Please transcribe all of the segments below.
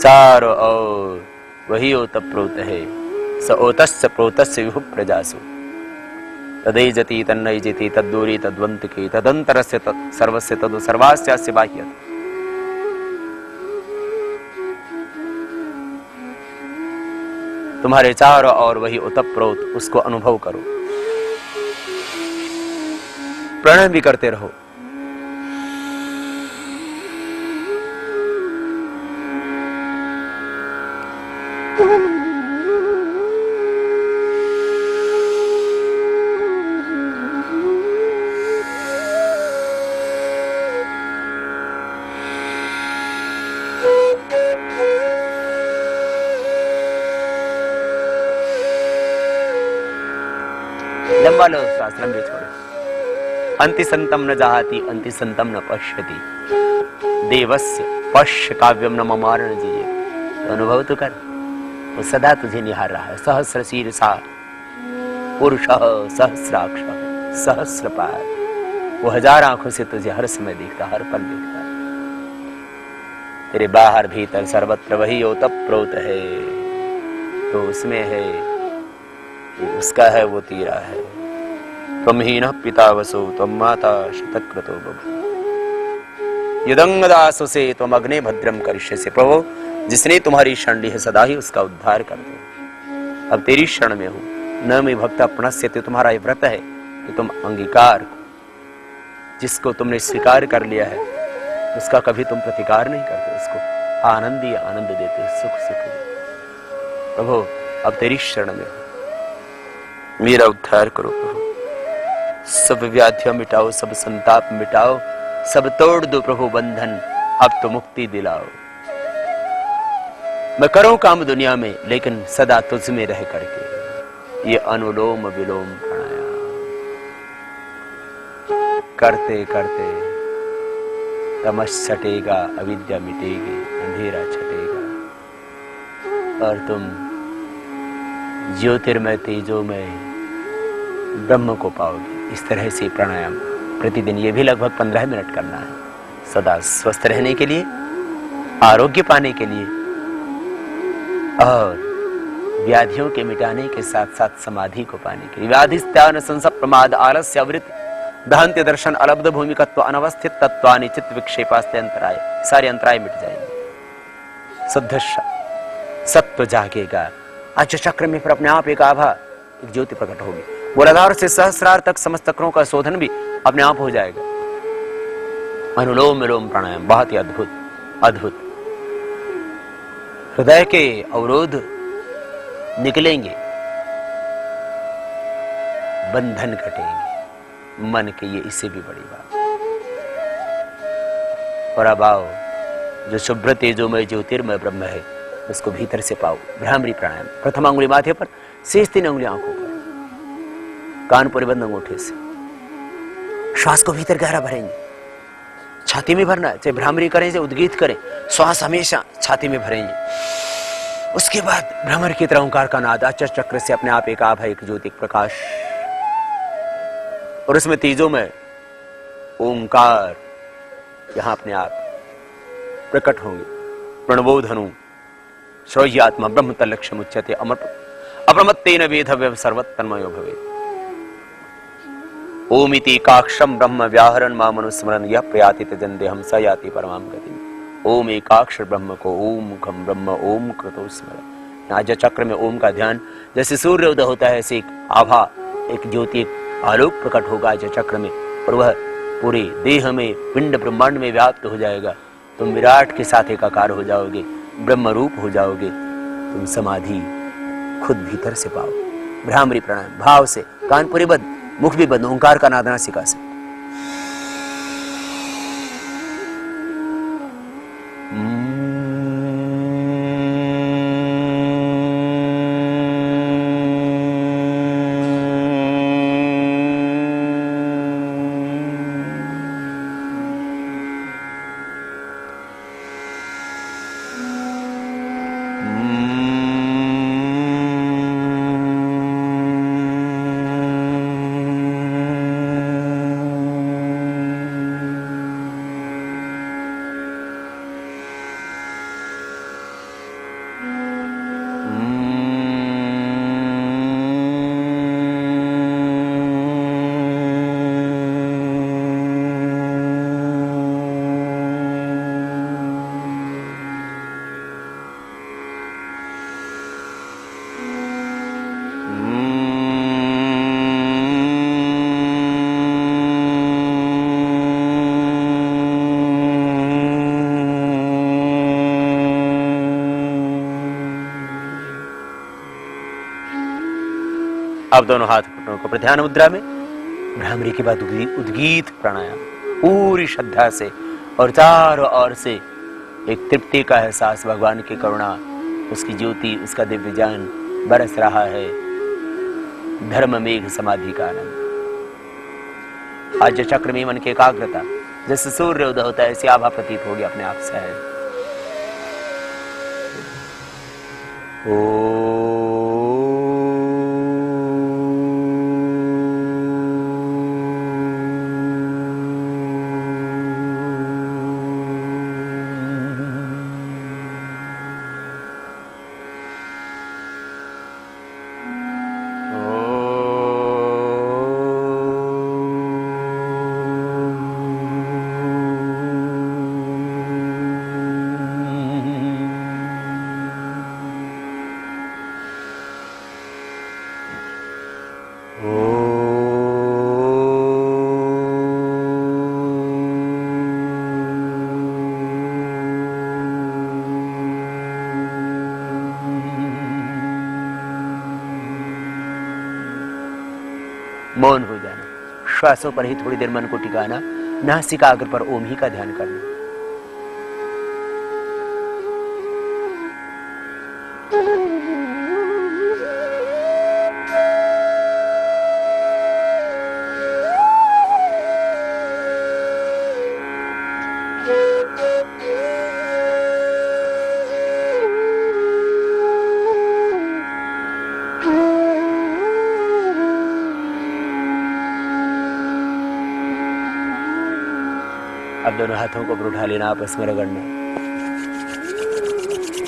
चारों ओर वही ओतप्रोत है। स ओतस्य प्रोतस्य विभु प्रजासु तदैजति तन्नैजति तद्दूरी तद्वंतके तदंतरस्य सर्वस्य तदु सर्वास्यास्य बाह्यत्। तुम्हारे चारों ओर वही ओतप्रोत, उसको अनुभव करो। प्रणय भी करते रहो। लंबा लो श्वास, लंबे छोड़ो। अंति संतम न जाहाति अंति संतम न पश्यति देवस्य पश्य काव्यम न ममार न जीये। तो अनुभव तो कर, वो सदा तुझे निहार रहा है। सहस्र शीर्षा पुरुष सहस्राक्ष सहस्रपाद, वो 1000 आंखों से तुझे हर समय देखता, हर पल देखता है। तेरे बाहर भीतर सर्वत्र वही ओतप्रोत है। तो उसमें है, उसका है, वो तेरा है। त्वं हीनः पिता वसो त्वं माता शतक्रतो बभूव यदंगदासो से त्वं अग्ने भद्रम करिष्यसि। प्रभु, जिसने तुम्हारी शरण ली है सदा ही उसका उद्धार कर दो। अब तेरी शरण में हूं। न मैं भक्त प्रणश्यते, तुम्हारा ये व्रत है कि तुम अंगीकार, जिसको तुमने स्वीकार कर लिया है उसका कभी तुम प्रतिकार नहीं करते, उसको आनंद ही आनंद देते, सुख सुख देते। प्रभु, अब तेरी शरण में हूं, मेरा उद्धार करो प्रभु। सब व्याधियां मिटाओ, सब संताप मिटाओ, सब तोड़ दो प्रभु बंधन, अब तो मुक्ति दिलाओ। मैं करूं काम दुनिया में लेकिन सदा तुझ में रह करके ये अनुलोम विलोम प्राणायाम करते करते तमस छटेगा, अविद्या मिटेगी, अंधेरा छटेगा और तुम ज्योतिर्मय तेजोमय ब्रह्म को पाओगे। इस तरह से प्राणायाम प्रतिदिन, ये भी लगभग 15 मिनट करना है। सदा स्वस्थ रहने के लिए, आरोग्य पाने के लिए और व्याधियों के मिटाने के साथ साथ समाधि को पाने के लिए। व्याधिस्त्यान संसप प्रमाद आलस्य आवृत्ति दहंत्य दर्शन अलब्ध भूमिकत्व अनवस्थित तत्वानि चित्त विक्षेपास्ते अंतराय, सारे अंतराय मिट जाएंगे। शुद्ध सत्व जागेगा। आज चक्र में फिर अपने आप एक आभा, एक ज्योति प्रकट होगी। मूलाधार से सहस्रार तक समस्त चक्रों का शोधन भी अपने आप हो जाएगा। अनुलोम विलोम प्राणायाम बहुत ही अद्भुत अद्भुत। हृदय के अवरोध निकलेंगे, बंधन कटेंगे मन के, ये इससे भी बड़ी बात। और अब आओ, जो शुभ्र तेजोमय ज्योतिर्मय ब्रह्म है उसको भीतर से पाओ। भ्रामरी प्राणायाम, प्रथम अंगुली माथे पर, शेष 3 अंगुली आंखों पर, कान पूरे बंद अंगूठे से। श्वास को भीतर गहरा भरेंगे, छाती में भरना है, चाहे भ्रामरी करें चाहे उद्गीत करें, श्वास हमेशा छाती में भरेंगे। उसके बाद भ्रमर की तरह ओंकार का नाद, आचार्य चक्र से अपने आप एक आभा, एक ज्योति, एक प्रकाश, और उसमें तेजों में ओंकार यहां अपने आप प्रकट होंगे। प्रणवोधनु श्रौह्यात्मा ब्रह्म तल्लक्ष्यम उच्यते अप्रमत्तेन वेधव्य सर्वतन्मयो भवेत्। ओमिति काक्षम ब्रह्म व्याहरण मां मनुस्मरण यह प्रयाति तजन्देहम स याति परमाम गतिम। ओम एकाक्षर ब्रह्म को ओम मुखम ब्रह्म ओम कृतो स्मरण। आज चक्र में ओम का ध्यान, जैसे सूर्य उदय होता है ऐसे एक आभा, एक ज्योति, एक आलोक प्रकट होगा आज चक्र में, और वह पूरे देह में, पिंड ब्रह्मांड में व्याप्त हो जाएगा। तुम विराट के साथ एकाकार हो जाओगे, ब्रह्म रूप हो जाओगे। तुम समाधि खुद भीतर से पाओ। भ्रामरी प्राणायाम भाव से, कान पूरे बंद, मुख भी बंद, ओंकार का नाद नासिका से। अब दोनों हाथ घुटनों को प्रध्यान मुद्रा में, भ्रामरी के बाद उद्गीत प्राणायाम पूरी श्रद्धा से और चारों ओर से एक तृप्ति का एहसास, भगवान की करुणा, उसकी ज्योति, उसका दिव्य ज्ञान बरस रहा है। धर्म मेघ समाधि का आनंद। आज चक्र में मन की एकाग्रता, जैसे सूर्य उदय होता है ऐसी आभा प्रतीत होगी अपने आप से। ओ मौन हो जाना, श्वासों पर ही थोड़ी देर मन को टिकाना, नासिकाग्र पर ओम ही का ध्यान करना। अब दोनों हाथों को ऊपर उठा लेना, आपस में रगड़ना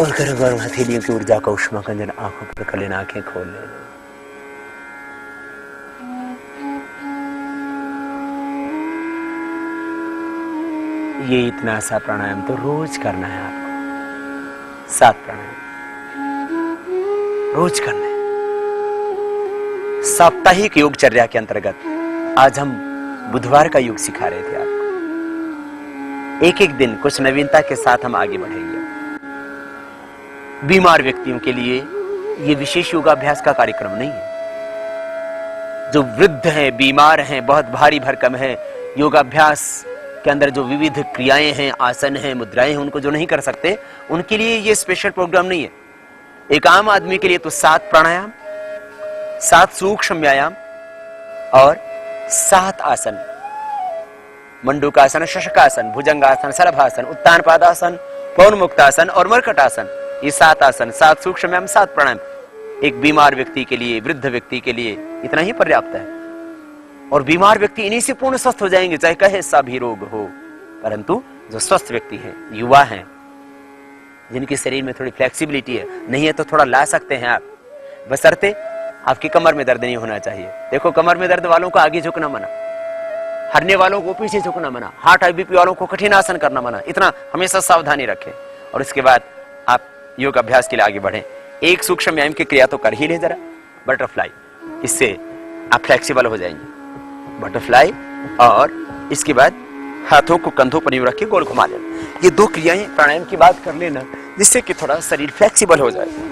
और गर्म गर्म हथेलियों की ऊर्जा का उष्मा कंजन आंखों पर कर लेना, आंखें खोल लेना। ये इतना सा प्राणायाम तो रोज करना है आपको। 7 प्राणायाम रोज करना है। साप्ताहिक योगचर्या के अंतर्गत आज हम बुधवार का योग सिखा रहे थे आपको। एक एक दिन कुछ नवीनता के साथ हम आगे बढ़ेंगे। बीमार व्यक्तियों के लिए यह विशेष योगाभ्यास का कार्यक्रम नहीं है। जो वृद्ध हैं, बीमार हैं, बहुत भारी भरकम है, योगाभ्यास के अंदर जो विविध क्रियाएं हैं, आसन हैं, मुद्राएं हैं, उनको जो नहीं कर सकते, उनके लिए यह स्पेशल प्रोग्राम नहीं है। एक आम आदमी के लिए तो 7 प्राणायाम, 7 सूक्ष्म व्यायाम और 7 आसन, मंडूकासन, शशकासन, भुजंगासन, सरभासन, उत्तान पादासन, पवन मुक्तासन और मरकटासन। ये 7 आसन, 7 सूक्ष्म व्यायाम, 7 प्राणायाम एक बीमार व्यक्ति के लिए, वृद्ध व्यक्ति के लिए इतना ही पर्याप्त है। और बीमार व्यक्ति इन्हीं से पूर्ण स्वस्थ हो जाएंगे, चाहे कहे सा भी रोग हो। परंतु जो स्वस्थ व्यक्ति है, युवा है, जिनके शरीर में थोड़ी फ्लेक्सिबिलिटी है, नहीं है तो थोड़ा ला सकते हैं आप, बशर्ते आपकी कमर में दर्द नहीं होना चाहिए। देखो, कमर में दर्द वालों को आगे झुकना मना, हरने वालों को पीछे झुकना मना, हार्ट IBP वालों को कठिन आसन करना मना। इतना हमेशा सावधानी रखें और इसके बाद आप योग अभ्यास के लिए आगे बढ़ें। एक सूक्ष्म व्यायाम की क्रिया तो कर ही ले जरा, बटरफ्लाई। इससे आप फ्लेक्सिबल हो जाएंगे। बटरफ्लाई, और इसके बाद हाथों को कंधों पर यूं रख के गोल घुमा लेना। ये 2 क्रियाएं प्राणायाम की बात कर लेना, जिससे कि थोड़ा शरीर फ्लेक्सिबल हो जाए।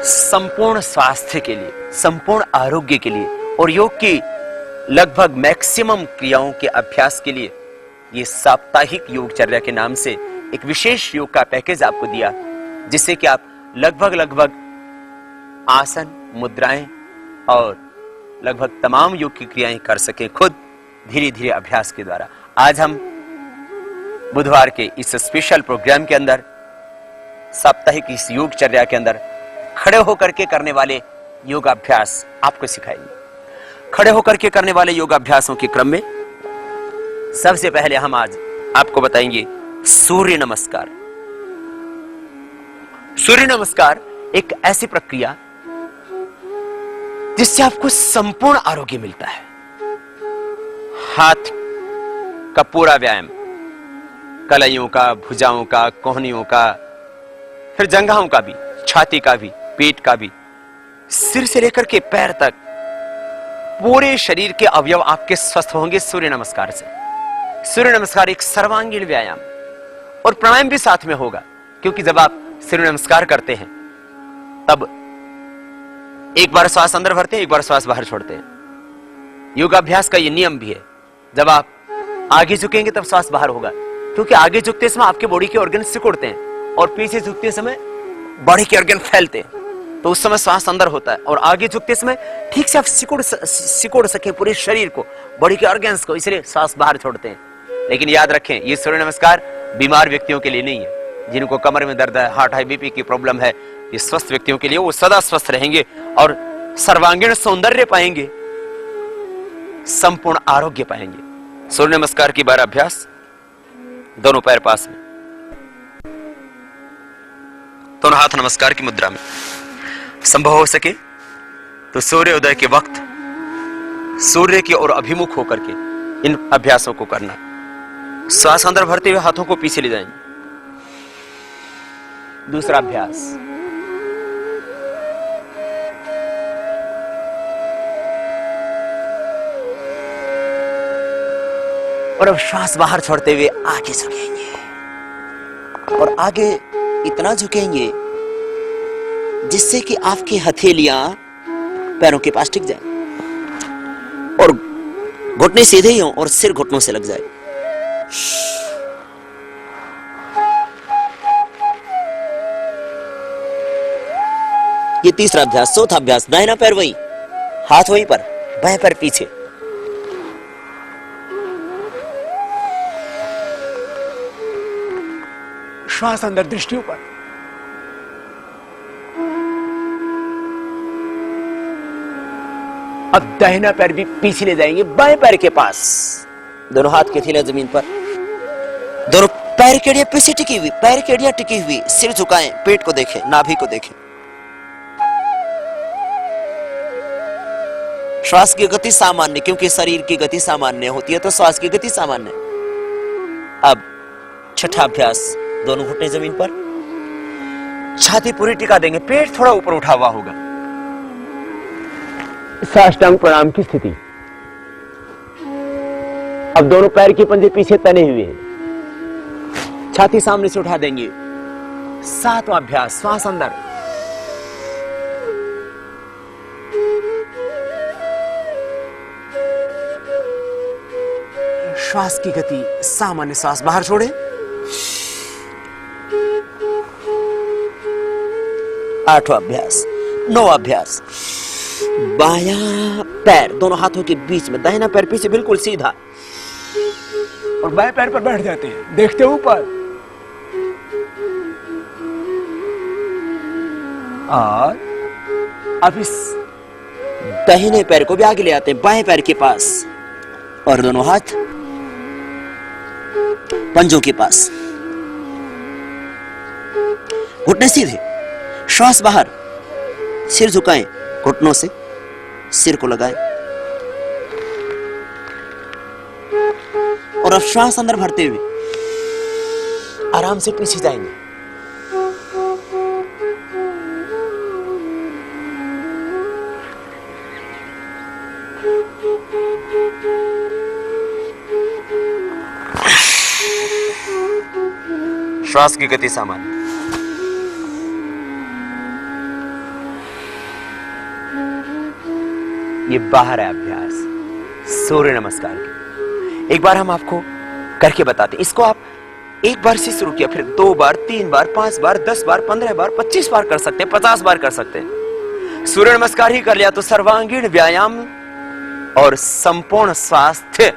संपूर्ण स्वास्थ्य के लिए, संपूर्ण आरोग्य के लिए और योग की लगभग मैक्सिमम क्रियाओं के अभ्यास के लिए ये साप्ताहिक योगचर्या के नाम से एक विशेष योग का पैकेज आपको दिया, जिससे कि आप लगभग आसन, मुद्राएं और लगभग तमाम योग की क्रियाएं कर सके खुद, धीरे धीरे अभ्यास के द्वारा। आज हम बुधवार के इस स्पेशल प्रोग्राम के अंदर, साप्ताहिक इस योगचर्या के अंदर खड़े होकर के करने वाले योगाभ्यास आपको सिखाएंगे। खड़े होकर के करने वाले योगाभ्यासों के क्रम में सबसे पहले हम आज आपको बताएंगे सूर्य नमस्कार। सूर्य नमस्कार एक ऐसी प्रक्रिया जिससे आपको संपूर्ण आरोग्य मिलता है। हाथ का पूरा व्यायाम, कलाइयों का, भुजाओं का, कोहनियों का, फिर जंघाओं का भी, छाती का भी, पेट का भी, सिर से लेकर के पैर तक पूरे शरीर के अवयव आपके स्वस्थ होंगे सूर्य नमस्कार से। सूर्य नमस्कार एक सर्वांगीण व्यायाम और प्राणायाम भी साथ में होगा, क्योंकि जब आप सूर्य नमस्कार करते हैं तब एक बार श्वास अंदर भरते हैं, एक बार श्वास बाहर छोड़ते हैं। योगाभ्यास का ये नियम भी है, जब आप आगे झुकेंगे तब श्वास बाहर होगा, क्योंकि आगे झुकते समय आपके बॉडी के ऑर्गन सिकुड़ते हैं और पीछे झुकते समय बॉडी के ऑर्गन फैलते हैं, तो उस समय श्वास अंदर होता है। और आगे झुकते समय ठीक से आप सिकुड़ सके पूरे शरीर को, बॉडी के ऑर्गन्स को, इसलिए श्वास बाहर छोड़ते हैं। लेकिन याद रखें, ये सूर्य नमस्कार बीमार व्यक्तियों के लिए नहीं है। जिनको कमर में दर्द है, हार्ट हाई बीपी की प्रॉब्लम है, ये स्वस्थ व्यक्तियों के लिए, वो सदा स्वस्थ रहेंगे और सर्वांगीण सौंदर्य पाएंगे, संपूर्ण आरोग्य पाएंगे। सूर्य नमस्कार की 12 अभ्यास, दोनों पैर पास में, दोनों हाथ नमस्कार की मुद्रा में। संभव हो सके तो सूर्योदय के वक्त सूर्य की ओर अभिमुख होकर के इन अभ्यासों को करना। श्वास अंदर भरते हुए हाथों को पीछे ले जाएंगे। दूसरा अभ्यास, और अब श्वास बाहर छोड़ते हुए आगे झुकेंगे और आगे इतना झुकेंगे जिससे कि आपकी हथेलियां पैरों के पास टिक जाए और घुटने सीधे ही हों और सिर घुटनों से लग जाए। ये तीसरा अभ्यास। चौथा अभ्यास, दाहिना पैर वहीं, हाथ वहीं पर, बाएं पैर पीछे। श्वास अंदर, दृष्टि ऊपर। अब दाहिना पैर भी पीछे ले जाएंगे, बाएं पैर के पास, दोनों हाथ के थैले जमीन पर, दोनों पैर की एड़ियां पीछे टिकी हुई, पैर की एड़ियां टिकी हुई, सिर झुकाएं, पेट को देखें, नाभि को देखें। श्वास की गति सामान्य, क्योंकि शरीर की गति सामान्य होती है तो श्वास की गति सामान्य। अब छठा अभ्यास, दोनों घुटने जमीन पर, छाती पूरी टिका देंगे, पेट थोड़ा ऊपर उठा हुआ होगा। साष्टांग प्रणाम की स्थिति। अब दोनों पैर के पंजे पीछे तने हुए हैं, छाती सामने से उठा देंगे। सातवां अभ्यास, श्वास अंदर, श्वास की गति सामान्य, श्वास बाहर छोड़े। आठवां अभ्यास, नौवां अभ्यास, बायां पैर दोनों हाथों के बीच में, दाहिना पैर पीछे बिल्कुल सीधा और बाएं पैर पर बैठ जाते हैं, देखते ऊपर। और अब इस दाहिने पैर को भी आगे ले आते हैं, बाएं पैर के पास, और दोनों हाथ पंजों के पास, घुटने सीधे, श्वास बाहर, सिर झुकाएं, घुटनों से सिर को लगाएं और अब श्वास अंदर भरते हुए आराम से पीछे जाएंगे। श्वास की गति सामान्य। ये बाहर है अभ्यास सूर्य नमस्कार के। एक बार हम आपको करके बताते हैं। इसको आप एक बार से शुरू किया, फिर 2 बार, 3 बार, 5 बार, 10 बार, 15 बार, 25 बार कर सकते हैं, 50 बार कर सकते हैं। सूर्य नमस्कार ही कर लिया तो सर्वांगीण व्यायाम और संपूर्ण स्वास्थ्य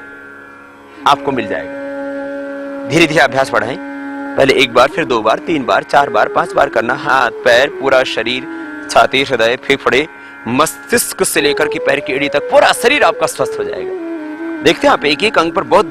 आपको मिल जाएगा। धीरे धीरे अभ्यास बढ़ाएं। पहले 1 बार, फिर 2 बार, 3 बार, 4 बार, 5 बार करना। हाथ, पैर, पूरा शरीर, छाती, हृदय, फेफड़े, मस्तिष्क से लेकर के पैर की एड़ी तक पूरा शरीर आपका स्वस्थ हो जाएगा। देखते हैं आप एक एक अंग पर बहुत